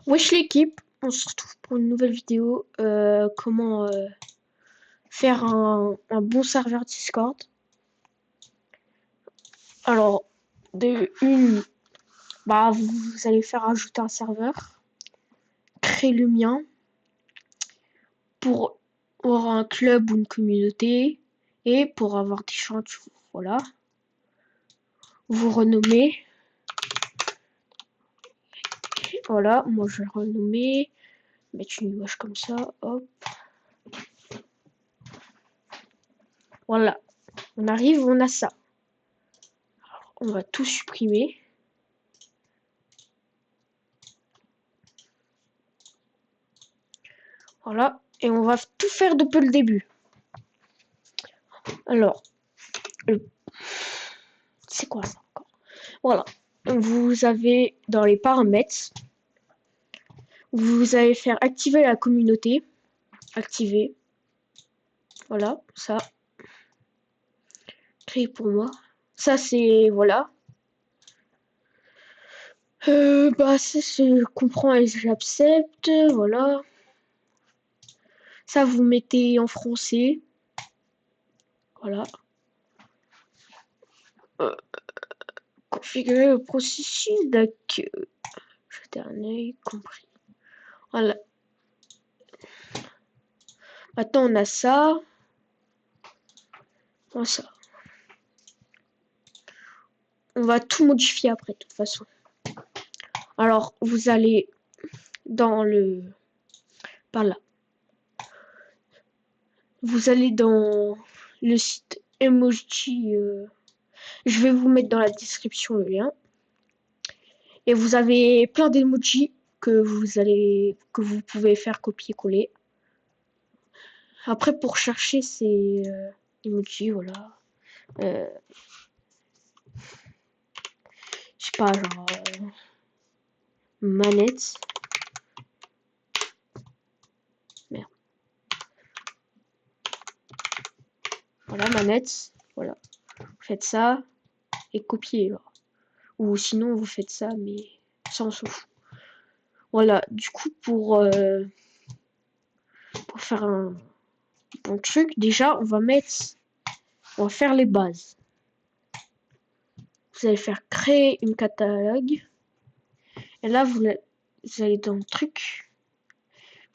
Wesh l'équipe, on se retrouve pour une nouvelle vidéo. Comment faire un bon serveur Discord. Alors, vous allez faire ajouter un serveur, créer le mien pour avoir un club ou une communauté et pour avoir des chants. Voilà, vous renommez. Voilà, moi je vais le renommer, mettre une image comme ça, hop. Voilà, on arrive, on a ça. Alors, on va tout supprimer. Voilà, et on va tout faire depuis le début. Alors, c'est quoi ça encore? Voilà, vous avez dans les paramètres, vous allez faire activer la communauté. Activer, voilà, ça. Créer pour moi. Ça, c'est, voilà. Ça, je comprends et j'accepte, voilà. Ça, vous mettez en français. Voilà. Configurer le processus d'accueil. Jeter un œil, compris. Voilà. Maintenant, on a ça. On a ça. On va tout modifier après, de toute façon. Alors, vous allez dans le... Par là. Vous allez dans le site Emoji. Je vais vous mettre dans la description le lien. Et vous avez plein d'emojis que vous pouvez faire copier-coller. Après, pour chercher ces emojis, voilà. Je sais pas, genre manette. Merde. Voilà, manette. Voilà. Vous faites ça et copier. Là. Ou sinon, vous faites ça, mais ça, on s'en fout. Voilà. Du coup, pour faire un bon truc, déjà, on va faire les bases. Vous allez faire créer une catalogue. Et là, vous allez dans le truc.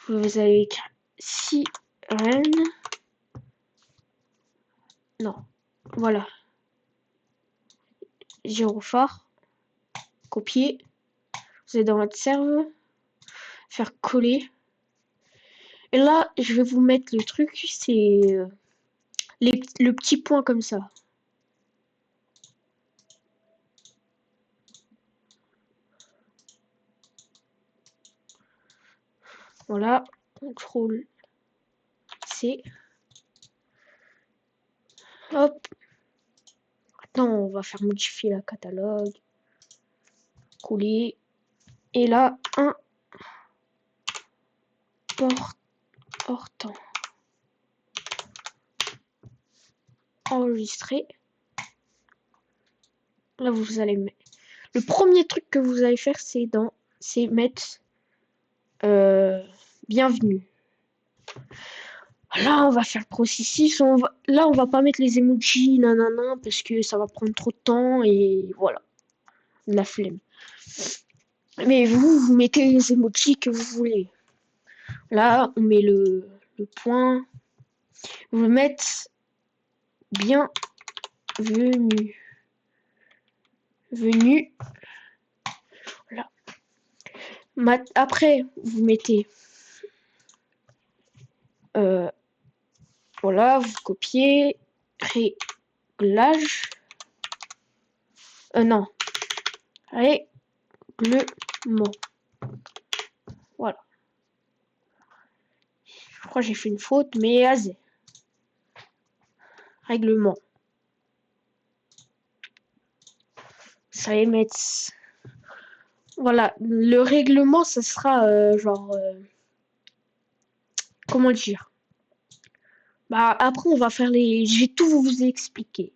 Vous allez écrire sirène. Non. Voilà. Gyrophare. Copier. Vous allez dans votre serveur. Faire coller. Et là, je vais vous mettre le truc. C'est le petit point comme ça. Voilà. CTRL C. Hop. Maintenant, on va faire modifier la catalogue. Coller. Et là, important. Enregistrer. Là, vous allez mettre. Le premier truc que vous allez faire, c'est mettre bienvenue. Là, on va faire le processus. Là, on va pas mettre les emojis, nanana, parce que ça va prendre trop de temps et voilà. La flemme. Mais vous mettez les emojis que vous voulez. Là, on met le point. Vous mettez bienvenue. Venu. Voilà. Après, vous mettez voilà, vous copiez, réglage, non, règlement, voilà. Je crois que j'ai fait une faute, mais vas-y. Règlement. Ça va mettre... Voilà, le règlement, ça sera genre... comment dire? Bah, après, on va faire les... Je vais tout vous expliquer.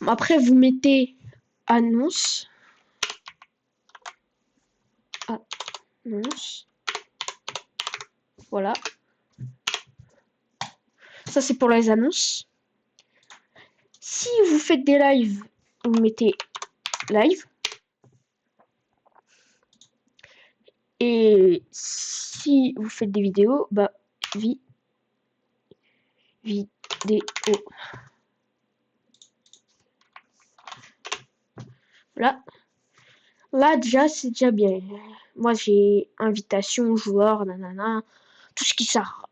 Après, vous mettez annonce. annonce. Voilà. Ça, c'est pour les annonces. Si vous faites des lives, vous mettez live. Et si vous faites des vidéos, bah, vidéo. Voilà. Là, déjà, c'est déjà bien. Moi, j'ai invitation, joueur, nanana, tout ce qui sort.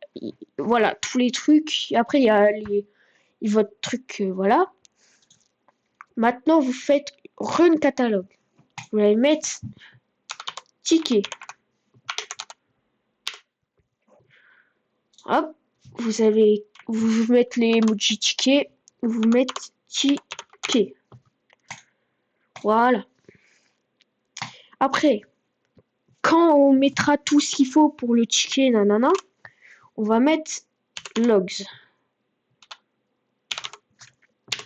Voilà, tous les trucs. Et après, il y a votre truc, voilà. Maintenant, vous faites run catalogue. Vous allez mettre ticket. Hop, vous mettre les emojis ticket. Vous mettez ticket. Voilà. Après, quand on mettra tout ce qu'il faut pour le ticket, nanana, on va mettre logs.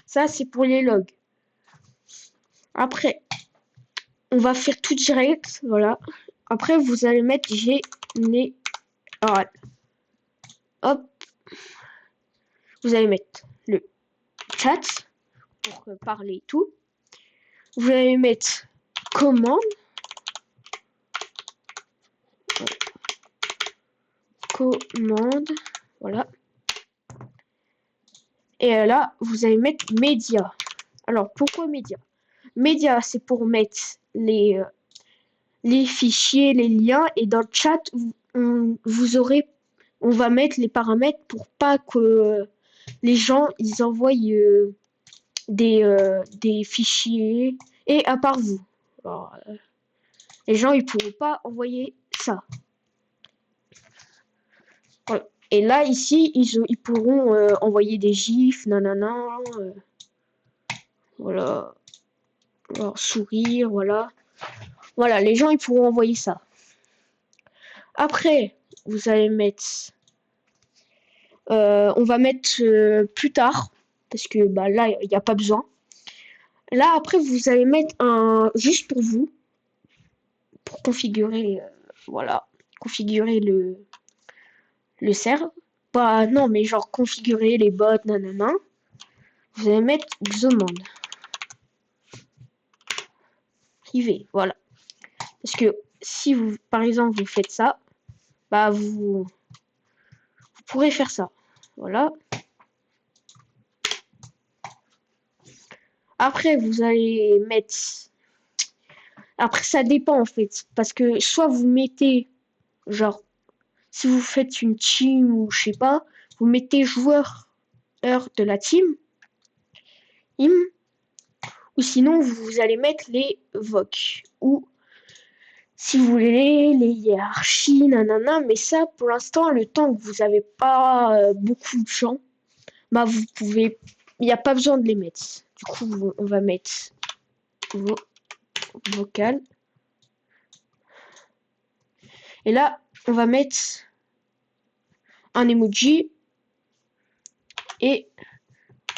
Ça, c'est pour les logs. Après, on va faire tout direct, voilà. Après, vous allez mettre général. Hop. Vous allez mettre le chat pour parler et tout. Vous allez mettre commande. Commande. Voilà. Et là, vous allez mettre média. Alors, pourquoi média? Média, c'est pour mettre les fichiers, les liens. Et dans le chat, on va mettre les paramètres pour pas que les gens ils envoient des fichiers. Et à part vous. Alors, les gens ils pourront pas envoyer ça. Voilà. Et là, ici, ils pourront envoyer des gifs, nanana. Voilà. Alors, sourire, voilà. Voilà, les gens, ils pourront envoyer ça. Après, vous allez mettre... on va mettre plus tard, parce que bah, là, il n'y a pas besoin. Là, après, vous allez mettre un... juste pour vous, pour configurer, voilà, configurer le serveur. Bah non, mais genre configurer les bots, nanana. Vous allez mettre Xomond. Privé, voilà. Parce que si vous, par exemple, vous faites ça, bah vous pourrez faire ça. Voilà. Après, vous allez mettre... Après, ça dépend en fait. Parce que soit vous mettez, genre, si vous faites une team ou je sais pas, vous mettez joueur de la team. Ou sinon, vous allez mettre les VOC. Ou si vous voulez, les hiérarchies, nanana. Mais ça, pour l'instant, le temps que vous n'avez pas beaucoup de gens, bah vous pouvez... Il n'y a pas besoin de les mettre. Du coup, on va mettre vocal. Et là, on va mettre un emoji et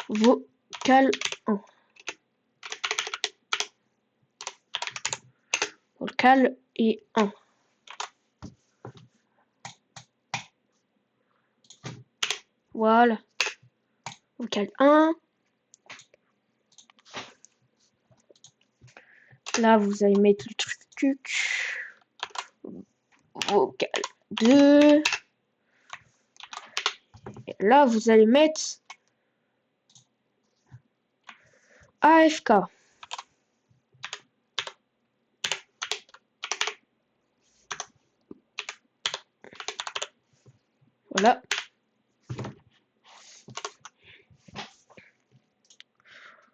vocal 1. Vocal et 1. Voilà. Vocal 1. Là, vous allez mettre le truc. Vocal 2. Et là, vous allez mettre AFK. Voilà.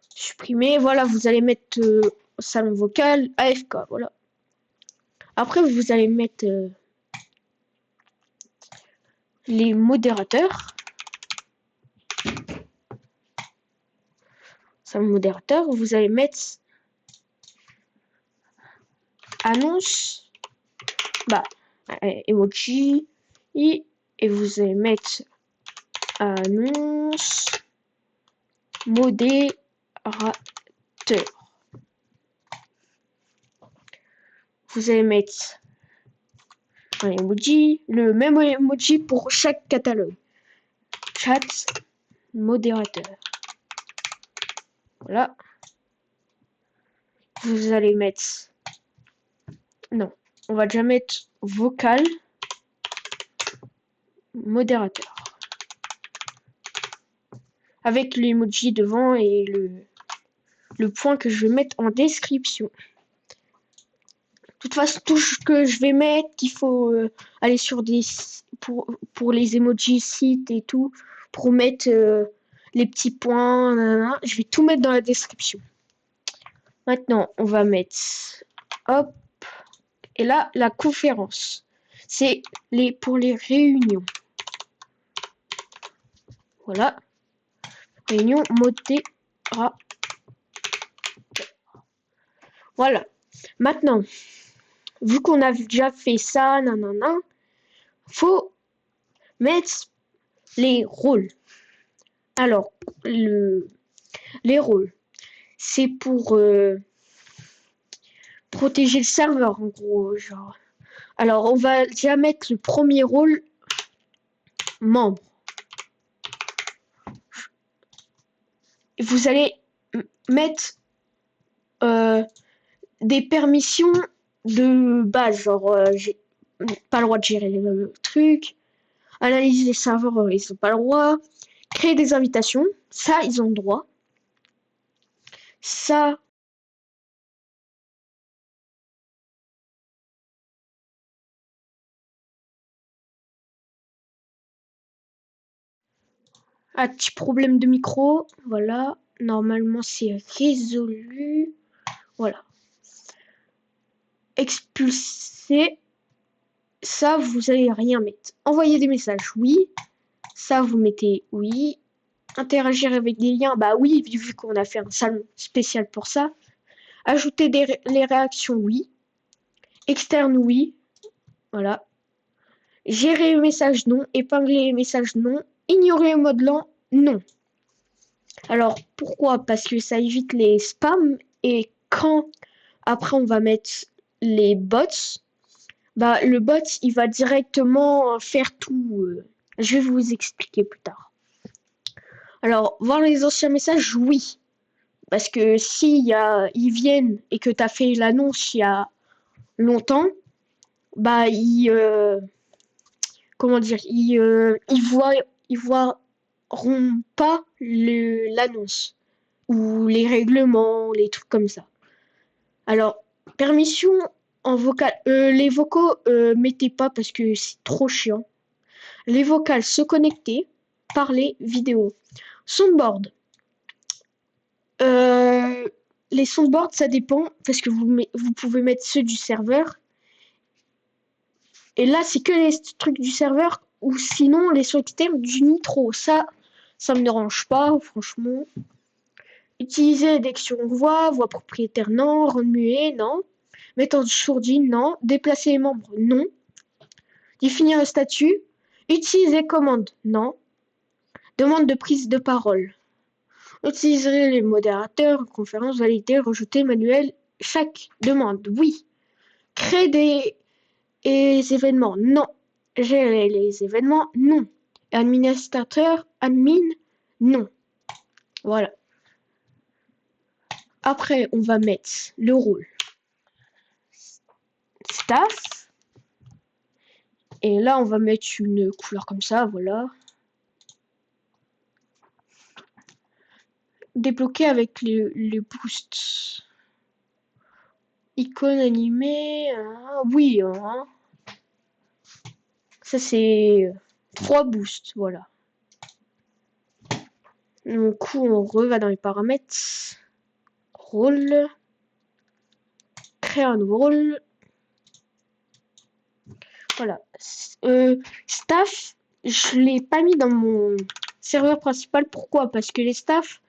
Supprimer. Voilà, vous allez mettre salon vocal, AFK. Voilà. Après, vous allez mettre les modérateurs. Salon modérateur. Vous allez mettre annonce. Bah, emoji. Et vous allez mettre annonce modérateur. Vous allez mettre un emoji, le même emoji pour chaque catalogue. Chat, modérateur. Voilà. Vous allez mettre... Non, on va déjà mettre vocal, modérateur. Avec l'emoji devant et le point que je vais mettre en description. De toute façon, tout ce que je vais mettre, il faut aller sur des... Pour les emojis sites et tout, pour mettre les petits points, nanana. Je vais tout mettre dans la description. Maintenant, on va mettre... Hop. Et là, la conférence. C'est pour les réunions. Voilà. Réunion modérateur. Voilà. Maintenant, vu qu'on a déjà fait ça, nanana, faut mettre les rôles. Alors, les rôles, c'est pour protéger le serveur, en gros, genre. Alors, on va déjà mettre le premier rôle, membre. Vous allez mettre des permissions de base, genre, j'ai pas le droit de gérer le truc. Analyser les serveurs, ils n'ont pas le droit. Créer des invitations, ça, ils ont le droit. Ça, petit problème de micro, voilà. Normalement, c'est résolu. Voilà. Expulser, ça, vous allez rien mettre. Envoyer des messages, oui. Ça, vous mettez oui. Interagir avec des liens, bah oui, vu qu'on a fait un salon spécial pour ça. Ajouter les réactions, oui. Externe, oui. Voilà. Gérer les messages, non. Épingler les messages, non. Ignorer le mode lent, non. Alors, pourquoi? Parce que ça évite les spams. Et quand, après, on va mettre les bots, bah, le bot, il va directement faire tout. Je vais vous expliquer plus tard. Alors, voir les anciens messages, oui. Parce que ils viennent et que tu as fait l'annonce il y a longtemps, bah, comment dire, ils voiront pas l'annonce ou les règlements, les trucs comme ça. Alors, permission en vocal, les vocaux, mettez pas parce que c'est trop chiant. Les vocales, se connecter, parler, vidéo. Soundboard. Les soundboards, ça dépend parce que vous pouvez mettre ceux du serveur. Et là, c'est que les trucs du serveur ou sinon les sons externes du Nitro. Ça me dérange pas, franchement. Utiliser rédaction voix, voix propriétaire, non. Rendre muet, non. Méthode sourdine, non. Déplacer les membres, non. Définir le statut. Utiliser commande, non. Demande de prise de parole. Utiliser les modérateurs, conférence, valider, rejeter, manuel. Chaque demande, oui. Créer des événements, non. Gérer les événements, non. Administrateur, admin, non. Voilà. Après, on va mettre le rôle staff. Et là, on va mettre une couleur comme ça, voilà. Débloquer avec les boosts. Icône animée, oui. Ça, c'est 3 boosts, voilà. Du coup, on va dans les paramètres. Rôle. Créer un nouveau rôle. Voilà. Staff, je l'ai pas mis dans mon serveur principal. Pourquoi? Parce que les staff,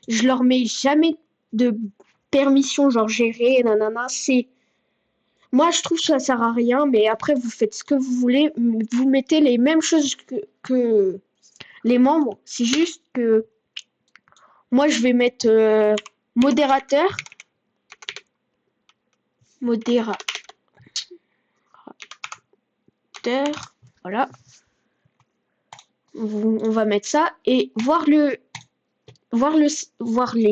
je leur mets jamais de permission, genre gérer, nanana. Moi, je trouve que ça sert à rien, mais après, vous faites ce que vous voulez. Vous mettez les mêmes choses que les membres. C'est juste que moi, je vais mettre modérateur. modérateur. Voilà. On va mettre ça et voir les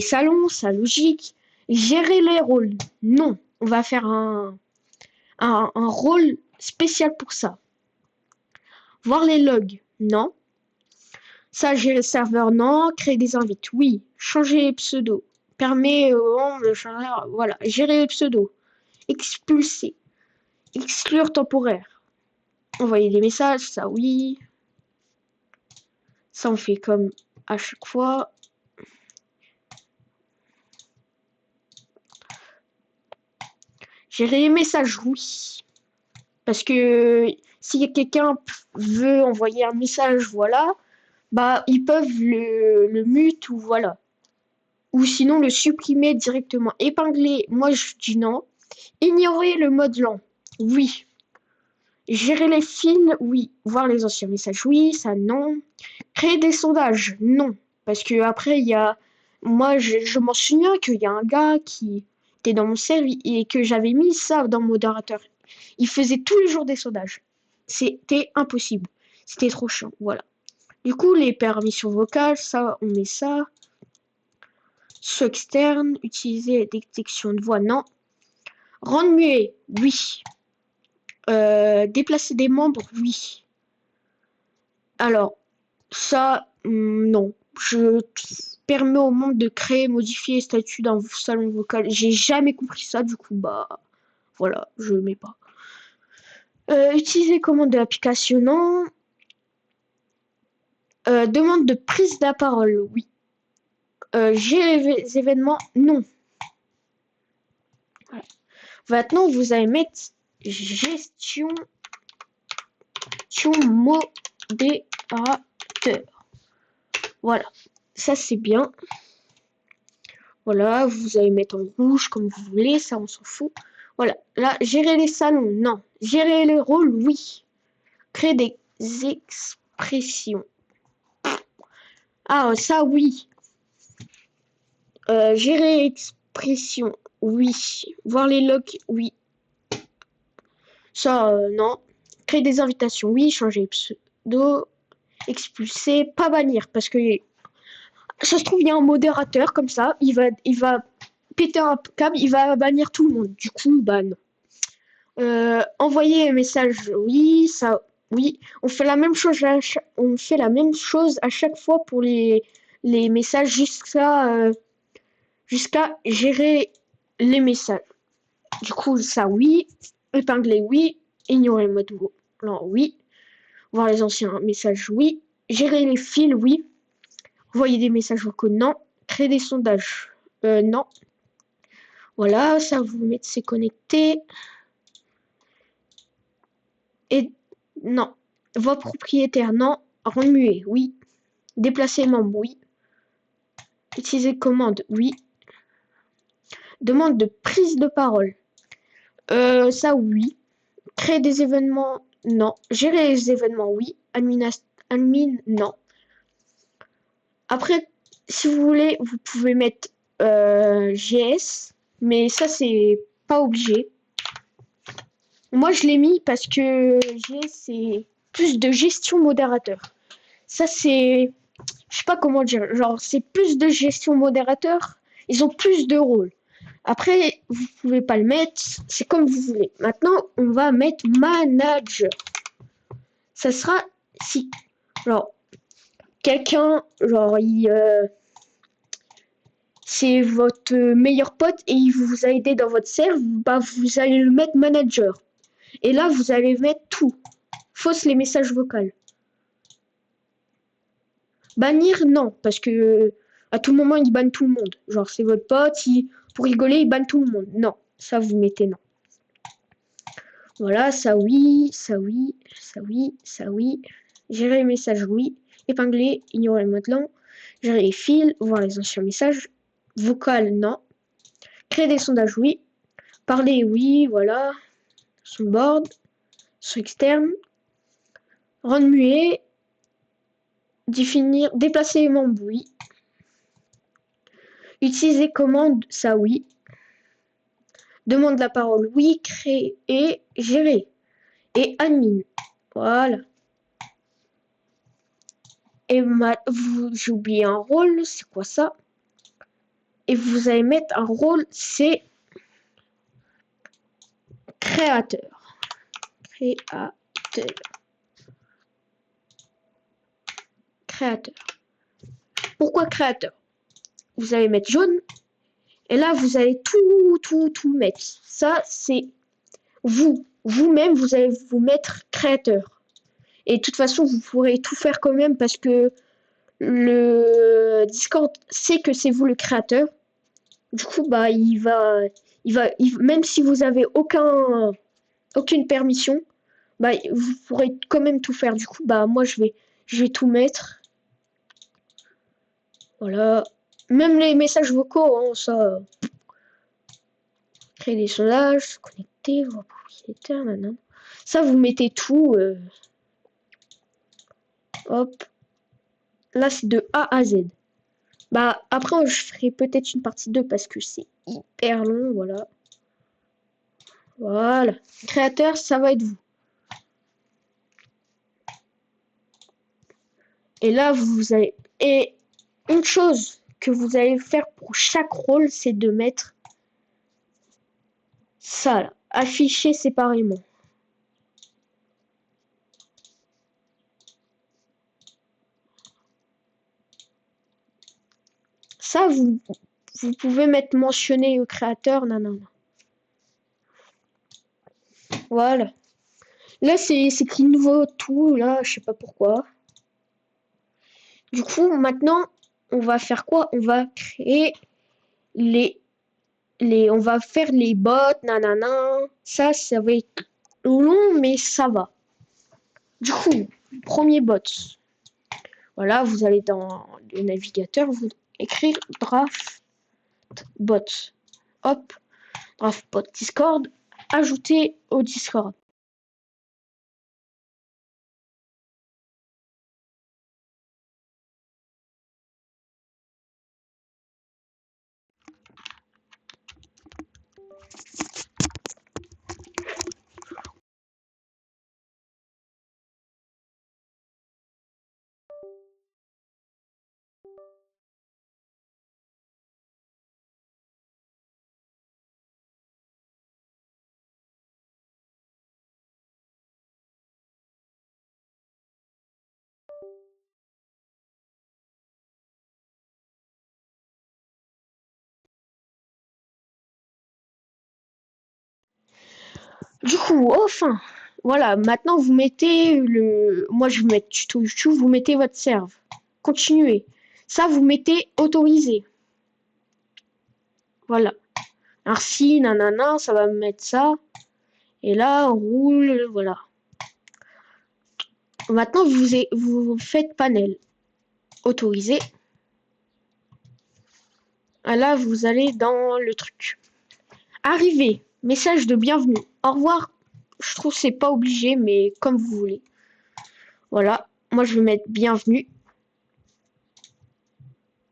salons, sa logique. Gérer les rôles. Non. On va faire un rôle spécial pour ça. Voir les logs. Non. Ça, gérer le serveur. Non. Créer des invites. Oui. Changer les pseudos. Permet de changer. Voilà. Gérer les pseudos. Expulser. Exclure temporaire. Envoyer des messages. Ça, oui. Ça, on fait comme à chaque fois. Gérer les messages, oui. Parce que si quelqu'un veut envoyer un message, voilà, bah ils peuvent le mute ou voilà. Ou sinon le supprimer directement. Épingler, moi je dis non. Ignorer le mode lent, oui. Gérer les fils, oui. Voir les anciens messages, oui. Ça, non. Créer des sondages, non. Parce que après, il y a... Moi, je m'en souviens qu'il y a un gars qui était dans mon serveur et que j'avais mis ça dans mon modérateur. Il faisait tous les jours des sondages. C'était impossible. C'était trop chiant, voilà. Du coup, les permissions vocales, ça, on met ça. Saut externe, utiliser détection de voix, non. Rendre muet, oui. Déplacer des membres, oui. Alors, ça, non. Je permets aux membres de créer, modifier les statuts d'un salon vocal. J'ai jamais compris ça, du coup, bah, voilà, je mets pas. Utiliser commande de l'application, non. Demande de prise de la parole, oui. Gérer les événements, non. Voilà. Maintenant, vous allez mettre gestion modérateur. Voilà, ça c'est bien. Voilà, vous allez mettre en rouge comme vous voulez, ça on s'en fout. Voilà, là, gérer les salons, non. Gérer les rôles, oui. Créer des expressions. Ah, ça, oui. Gérer expressions, oui. Voir les logs, oui. Ça, non. Créer des invitations, oui. Changer pseudo. Expulser, pas bannir, parce que ça se trouve, il y a un modérateur comme ça, il va péter un câble, il va bannir tout le monde. Du coup, ban. Envoyer un message, oui, ça, oui. On fait la même chose à chaque fois pour les messages jusqu'à gérer les messages. Du coup, ça, oui. Épingler, oui. Ignorer le mode non, oui. Voir les anciens messages, oui. Gérer les fils, oui. Envoyer des messages vocaux, non. Créer des sondages, non. Voilà, ça vous mettez c'est connecté. Et non. Voix propriétaire, non. Rendre muet, oui. Déplacer membre, oui. Utiliser commande, oui. Demande de prise de parole. Ça, oui. Créer des événements, non. Gérer les événements, oui. Admin, non. Après, si vous voulez, vous pouvez mettre GS, mais ça, c'est pas obligé. Moi, je l'ai mis parce que GS, c'est plus de gestion modérateur. Ça, c'est... Je sais pas comment dire. Genre, c'est plus de gestion modérateur. Ils ont plus de rôles. Après, vous pouvez pas le mettre. C'est comme vous voulez. Maintenant, on va mettre manager. Ça sera si... Genre, quelqu'un, genre, c'est votre meilleur pote et il vous a aidé dans votre serve, bah, vous allez le mettre manager. Et là, vous allez mettre tout. Fausse les messages vocaux. Bannir, non, parce que à tout moment, il banne tout le monde. Genre, c'est votre pote, pour rigoler, il banne tout le monde. Non, ça, vous mettez non. Voilà, ça oui, ça oui, ça oui, ça oui. Gérer les messages, oui. Épingler, ignorer le mode lent. Gérer les fils, voir les anciens messages. Vocal, non. Créer des sondages, oui. Parler, oui, voilà. Son board. Son externe. Rendre muet. Définir, déplacer les membres, oui. Utiliser commande, ça, oui. Demande la parole, oui. Créer et gérer. Et admin. Voilà. Et j'ai oublié un rôle, c'est quoi ça? Et vous allez mettre un rôle, c'est créateur. Créateur. Créateur. Pourquoi créateur? Vous allez mettre jaune. Et là, vous allez tout mettre. Ça, c'est vous. Vous-même, vous allez vous mettre créateur. Et de toute façon, vous pourrez tout faire quand même parce que le Discord sait que c'est vous le créateur. Du coup, bah, même si vous avez aucune permission, bah, vous pourrez quand même tout faire. Du coup, bah, moi, je vais tout mettre. Voilà. Même les messages vocaux, hein, ça. Créer des sondages, connecter, voix propriétaire, nanana. Ça, vous mettez tout. Hop. Là, c'est de A à Z. Bah, après, je ferai peut-être une partie 2 parce que c'est hyper long, voilà. Voilà. Créateur, ça va être vous. Et là, vous allez... Et une chose que vous allez faire pour chaque rôle, c'est de mettre ça, là. Afficher séparément. Ça, vous pouvez mettre mentionné au créateur, nanana. Voilà. Là, c'est écrit nouveau tout, là, je sais pas pourquoi. Du coup, maintenant, on va faire quoi? On va créer on va faire les bots, nanana. Ça va être long, mais ça va. Du coup, premier bot. Voilà, vous allez dans le navigateur, vous écrire draft bot. Hop, draft bot Discord. Ajouter au Discord. Du coup, enfin, voilà, maintenant vous mettez le... Moi, je vais mettre tuto YouTube, vous mettez votre serve. Continuez. Ça, vous mettez autorisé. Voilà. Ainsi, nanana, ça va me mettre ça. Et là, on roule, voilà. Maintenant, vous faites panel. Autorisé. Et là, vous allez dans le truc. Arrivé. Message de bienvenue. Au revoir. Je trouve que c'est pas obligé, mais comme vous voulez. Voilà. Moi, je vais mettre bienvenue.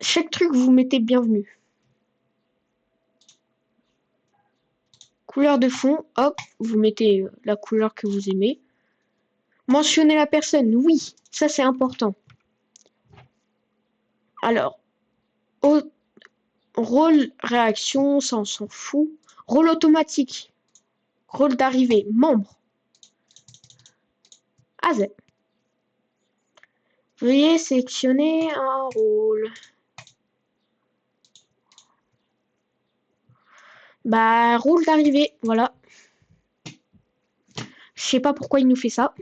Chaque truc, vous mettez bienvenue. Couleur de fond, hop, vous mettez la couleur que vous aimez. Mentionnez la personne, oui, ça c'est important. Alors, rôle réaction, ça on s'en fout. Rôle automatique, rôle d'arrivée, membre. AZ. Veuillez sélectionner un rôle. Bah, rôle d'arrivée, voilà. Je sais pas pourquoi il nous fait ça.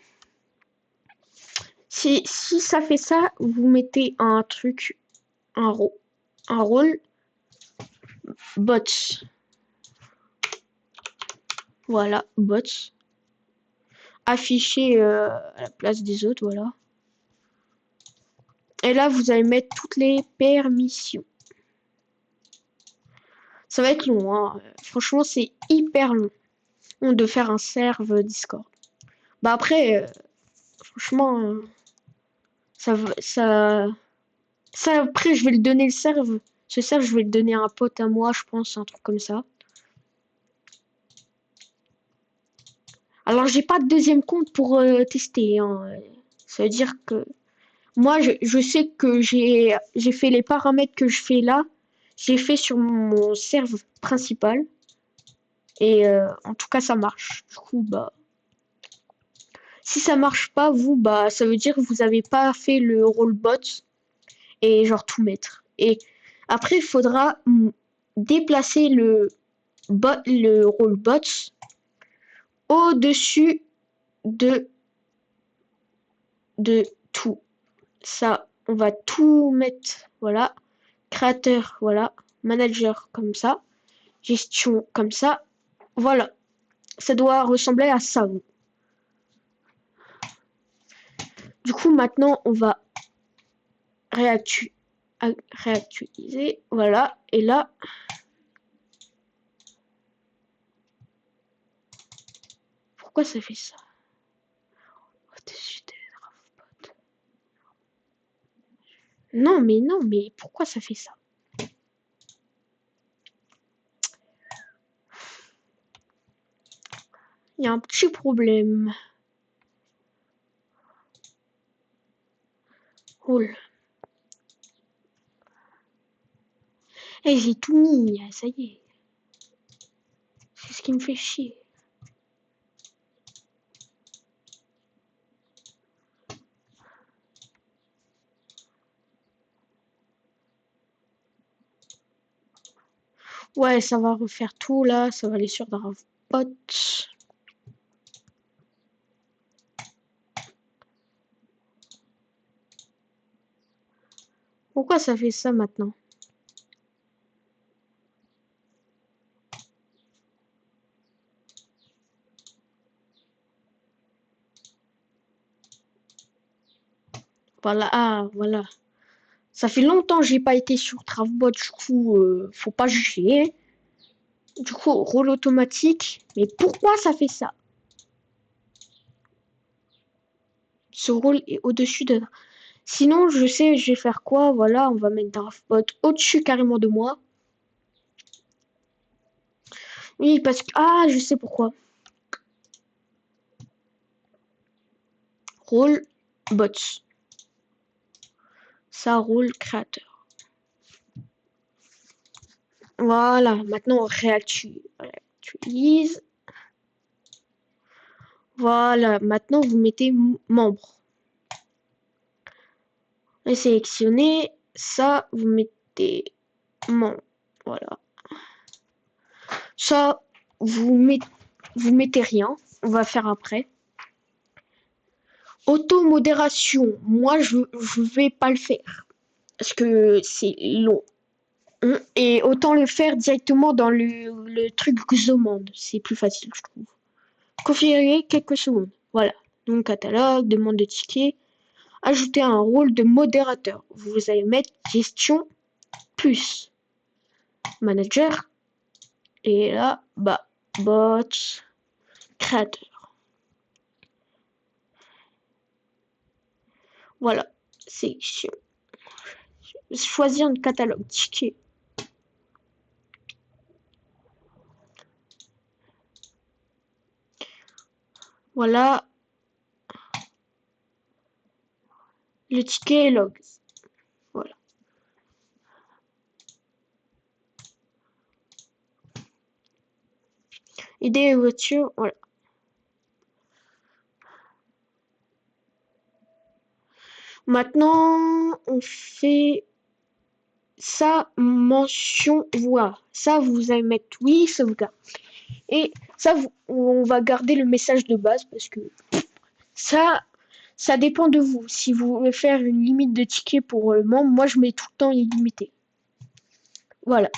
Si ça fait ça, vous mettez un truc, un rôle, bots. Voilà, bots. Afficher à la place des autres, voilà. Et là, vous allez mettre toutes les permissions. Ça va être long, hein. Franchement, c'est hyper long de faire un serve Discord. Bah après, franchement, ça, après, je vais le donner le serve. Ce serve, je vais le donner à un pote à moi, je pense, un truc comme ça. Alors, j'ai pas de deuxième compte pour tester, hein. Ça veut dire que moi, je sais que j'ai fait les paramètres que je fais là. J'ai fait sur mon serve principal. Et en tout cas, ça marche. Du coup, bah, si ça marche pas, vous, bah, ça veut dire que vous avez pas fait le rollbot et genre tout mettre. Et après, il faudra déplacer le rollbot au-dessus de, de tout. Ça, on va tout mettre, voilà. Créateur, voilà. Manager, comme ça. Gestion, comme ça. Voilà. Ça doit ressembler à ça. Du coup, maintenant, on va réactualiser. Voilà. Et là, pourquoi ça fait ça? Non, mais pourquoi ça fait ça? Il y a un petit problème. Oh là. Eh, j'ai tout mis, ça y est. C'est ce qui me fait chier. Ouais, ça va refaire tout là, ça va aller sur Dravbot. Pourquoi ça fait ça maintenant? Voilà, ah, voilà. Ça fait longtemps que j'ai pas été sur Dravbot, du coup, faut pas juger. Du coup, rôle automatique. Mais pourquoi ça fait ça? Ce rôle est au-dessus de... Sinon, je sais, je vais faire quoi? Voilà, on va mettre Dravbot au-dessus carrément de moi. Oui, parce que... Ah, je sais pourquoi. Rôle bots. Ça, rôle créateur. Voilà, maintenant on réactualise. Voilà, maintenant vous mettez membre. Et sélectionnez ça, vous mettez membre. Voilà. Ça, vous mettez rien. On va faire après. Auto-modération. Moi, je vais pas le faire. Parce que c'est long. Et autant le faire directement dans le truc Xomande. C'est plus facile, je trouve. Configurer quelques secondes. Voilà. Donc, catalogue, demande de ticket. Ajouter un rôle de modérateur. Vous allez mettre gestion plus manager. Et là, bah, bot, créateur. Voilà. Sélection. Choisir un catalogue ticket. Voilà. Le ticket est log. Voilà. Idée et voiture. Voilà. Maintenant, on fait ça, mention voix. Ça, vous allez mettre oui, sauvegarde. Et ça, on va garder le message de base parce que ça dépend de vous. Si vous voulez faire une limite de tickets pour le membre, moi je mets tout le temps illimité. Voilà.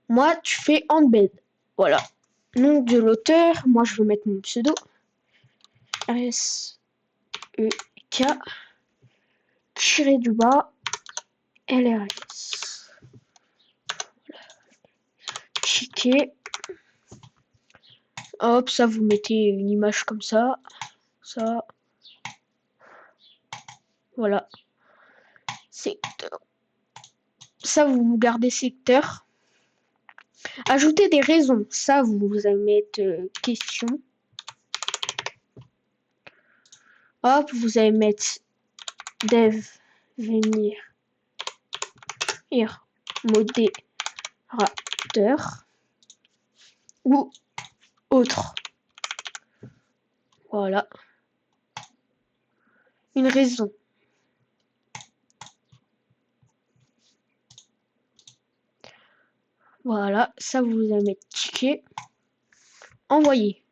Moi, tu fais embed. Voilà. Nom de l'auteur, moi je vais mettre mon pseudo. S-E-K tiré du bas LRS. Voilà. Ticket. Hop, ça vous mettez une image comme ça. Ça. Voilà. Secteur. Ça, vous gardez secteur. Ajouter des raisons. Ça, vous allez mettre question. Hop, vous allez mettre dev venir modérateur ou autre. Voilà. Une raison. Voilà, ça vous allez mettre ticket. Envoyer.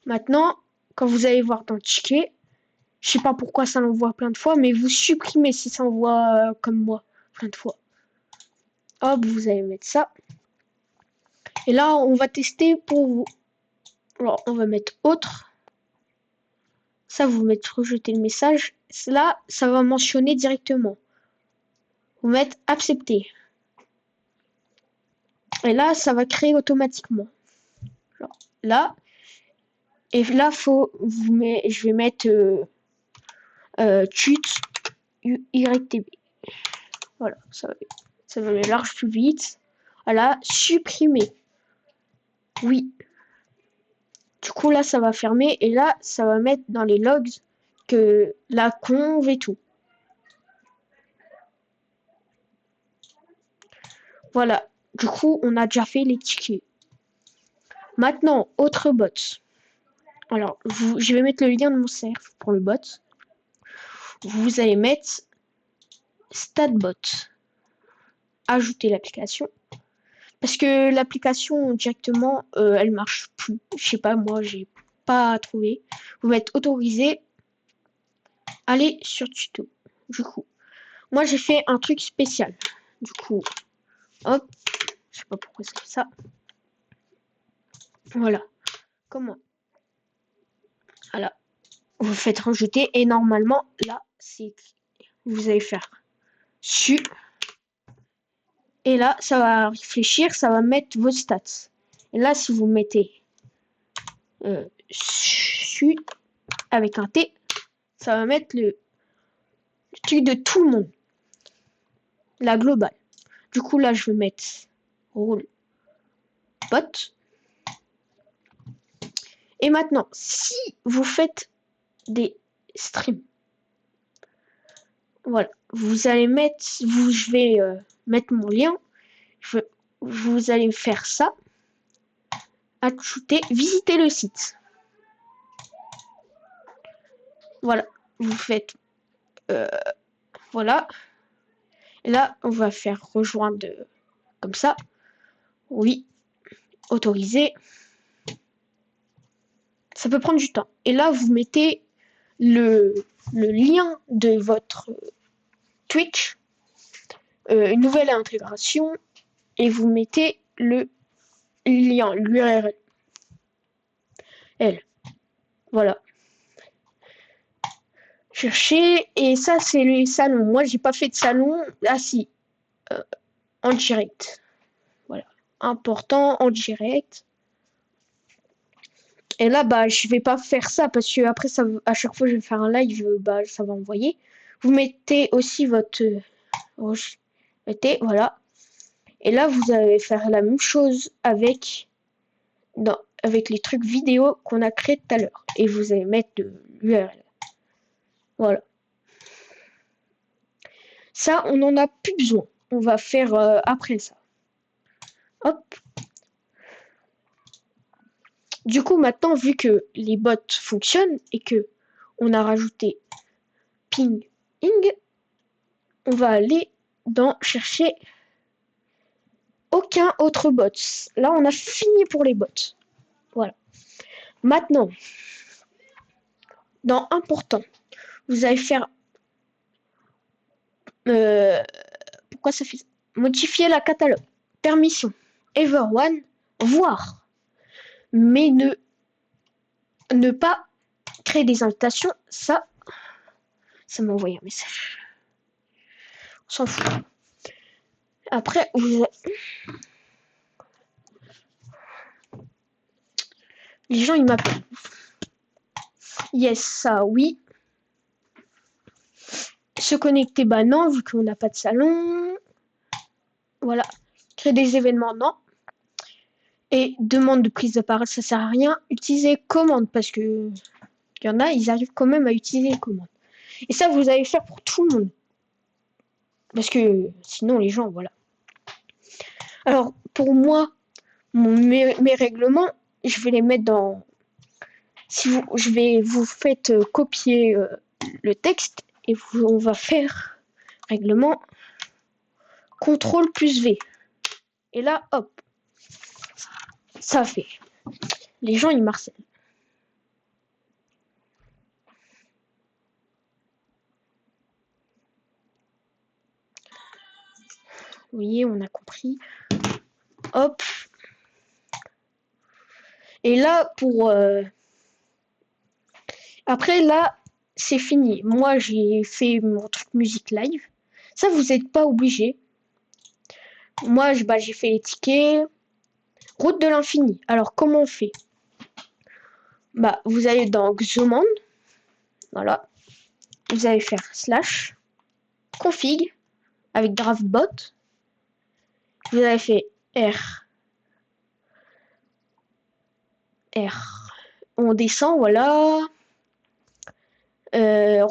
Maintenant, quand vous allez voir dans le ticket, je sais pas pourquoi ça l'envoie plein de fois, mais vous supprimez si ça envoie comme moi plein de fois. Hop, vous allez mettre ça. Et là, on va tester pour vous. Alors, on va mettre autre. Ça, vous mettez rejeter le message. Là, ça va mentionner directement. Vous mettez accepter. Et là, ça va créer automatiquement. Alors, là, et là, je vais mettre tut YTB. Voilà, ça va aller large plus vite. Voilà, supprimer. Oui. Du coup, là, ça va fermer. Et là, ça va mettre dans les logs que la conv et tout. Voilà. Du coup, on a déjà fait les tickets. Maintenant, autre bot. Alors, je vais mettre le lien de mon serve pour le bot. Vous allez mettre statbot. Ajouter l'application. Parce que l'application directement, elle marche plus. Je sais pas, moi, j'ai pas trouvé. Vous mettez autorisé. Allez sur tuto. Du coup, moi, j'ai fait un truc spécial. Du coup, hop. Je sais pas pourquoi c'est ça. Voilà. Comment? Voilà. Vous faites rejeter et normalement, là, c'est... Vous allez faire su. Et là, ça va réfléchir, ça va mettre vos stats. Et là, si vous mettez su avec un T, ça va mettre le truc de tout le monde. La globale. Du coup, là, je vais mettre rôle bot. Et maintenant, si vous faites des streams, voilà, vous allez mettre, je vais mettre mon lien. Vous allez faire ça. Ajouter, visiter le site. Voilà, vous faites, voilà. Et là, on va faire rejoindre comme ça. Oui, autoriser. Ça peut prendre du temps. Et là, vous mettez le lien de votre Twitch, une nouvelle intégration, et vous mettez le lien, l'URL. Voilà. Chercher, et ça, c'est les salons. Moi, j'ai pas fait de salon. Ah, si, en direct. Voilà. Important, en direct. Et là, bah, je vais pas faire ça parce que après, ça, à chaque fois que je vais faire un live, bah, ça va envoyer. Vous mettez aussi votre... mettez, voilà. Et là, vous allez faire la même chose avec les trucs vidéo qu'on a créé tout à l'heure. Et vous allez mettre l'URL. Voilà. Ça, on n'en a plus besoin. On va faire après ça. Hop. Du coup, maintenant, vu que les bots fonctionnent et que on a rajouté ping ing, on va aller dans chercher aucun autre bot. Là, on a fini pour les bots. Voilà. Maintenant, dans important, vous allez faire pourquoi ça fait ça? Modifier la catalogue. Permission. Everyone. Voir. Mais ne pas créer des invitations. Ça m'a envoyé un message. On s'en fout. Après, les gens, ils m'appellent. Yes, ça, oui. Se connecter, bah non, vu qu'on n'a pas de salon. Voilà. Créer des événements, non. Et demande de prise de parole, ça sert à rien. Utilisez commande parce que il y en a, ils arrivent quand même à utiliser commande. Et ça, vous allez faire pour tout le monde. Parce que sinon, les gens, voilà. Alors, pour moi, mes règlements, je vais les mettre dans. Si vous, je vais vous faites copier le texte et on va faire règlement contrôle plus V. Et là, hop, ça fait. Les gens, ils marcellent. Vous voyez, on a compris. Hop. Et là, après, là, c'est fini. Moi, j'ai fait mon truc musique live. Ça, vous n'êtes pas obligé. Moi, j'ai fait les tickets. Route de l'infini. Alors, comment on fait? Vous allez dans Xomond. Voilà. Vous allez faire slash config avec DraftBot. Vous avez fait R. R. On descend, voilà. Euh,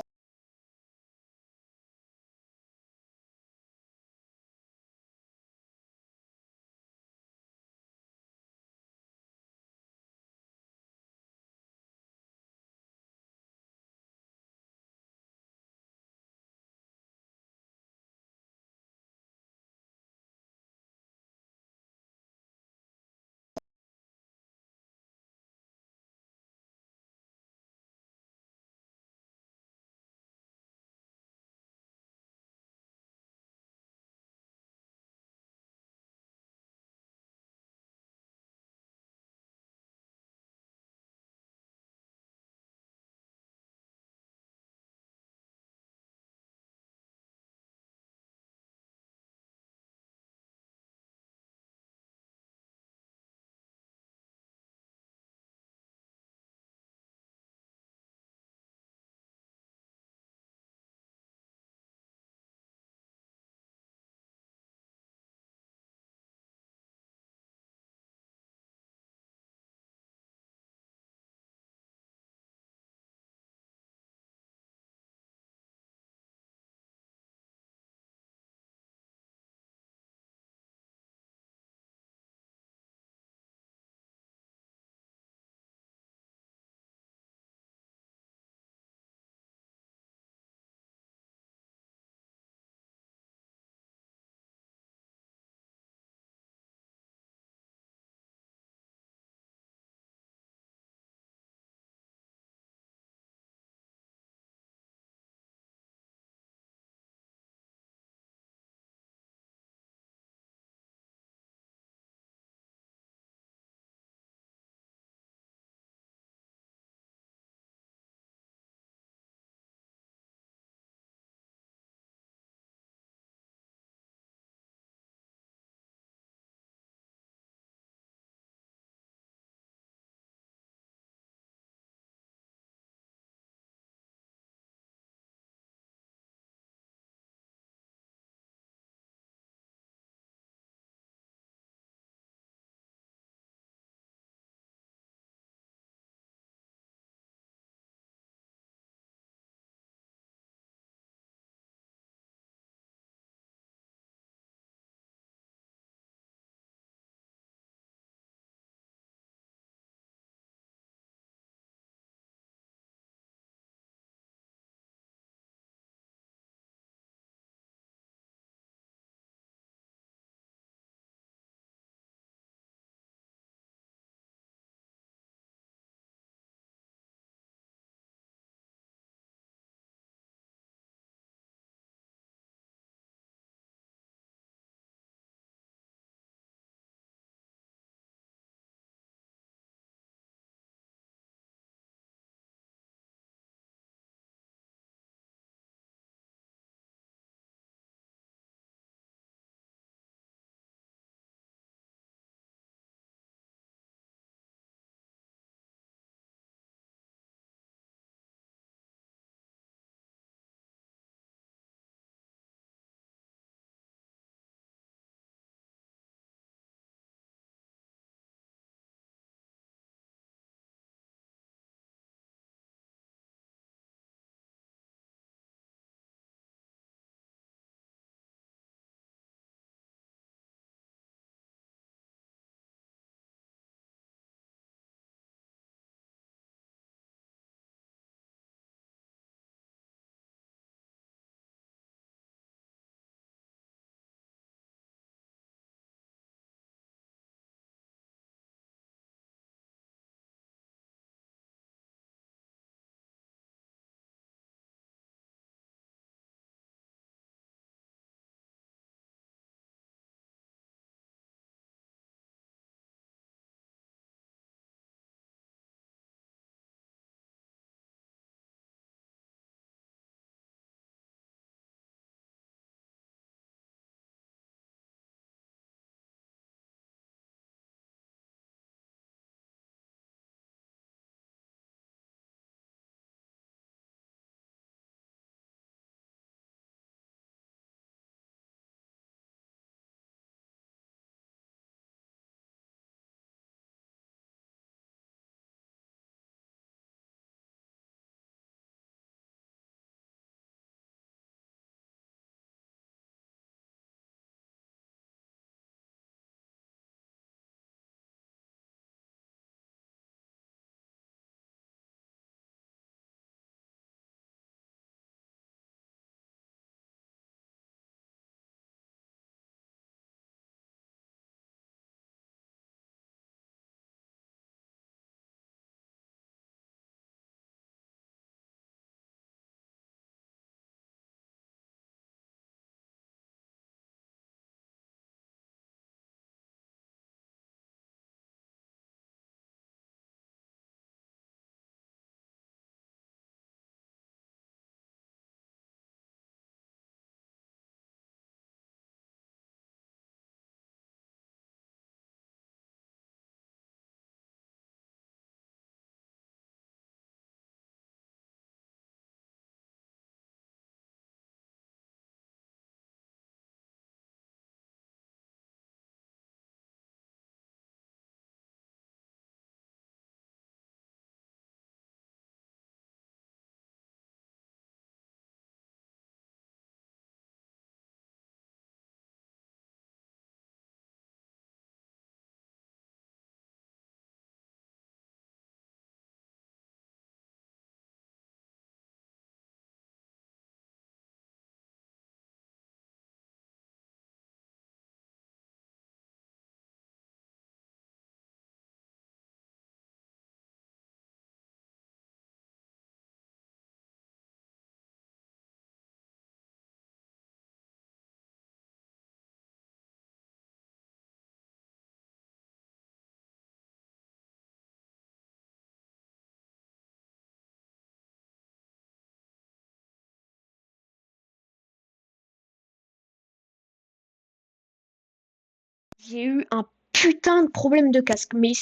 J'ai eu un putain de problème de casque, mais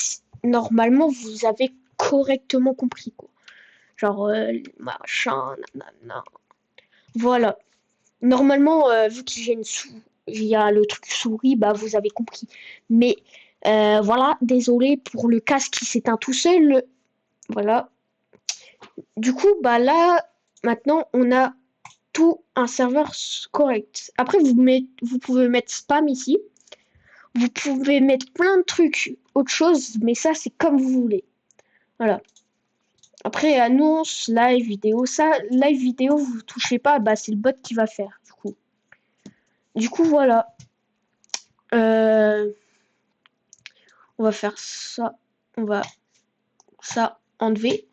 normalement vous avez correctement compris quoi. Genre machin, nanana. Voilà. Normalement, vu qu'il y a il y a le truc souris, bah vous avez compris. Mais voilà, désolé pour le casque qui s'éteint tout seul. Voilà. Du coup, bah là, maintenant, on a tout un serveur correct. Après, vous pouvez mettre spam ici. Vous pouvez mettre plein de trucs, autre chose, mais ça, c'est comme vous voulez. Voilà. Après, annonce, live vidéo, ça, live vidéo, vous touchez pas, bah c'est le bot qui va faire, du coup. Du coup, voilà. Euh, on va faire ça. On va ça enlever.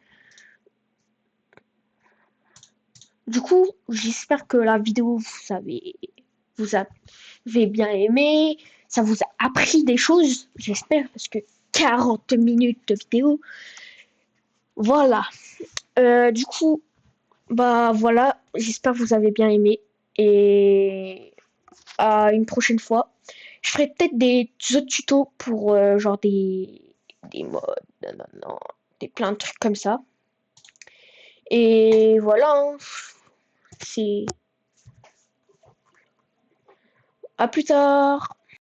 Du coup, j'espère que la vidéo, vous avez bien aimé. Ça vous a appris des choses, j'espère, parce que 40 minutes de vidéo. Voilà. Du coup, bah voilà, j'espère que vous avez bien aimé. Et à une prochaine fois. Je ferai peut-être des autres tutos pour genre des modes, non, non, non, des plein de trucs comme ça. Et voilà, hein. C'est à plus tard.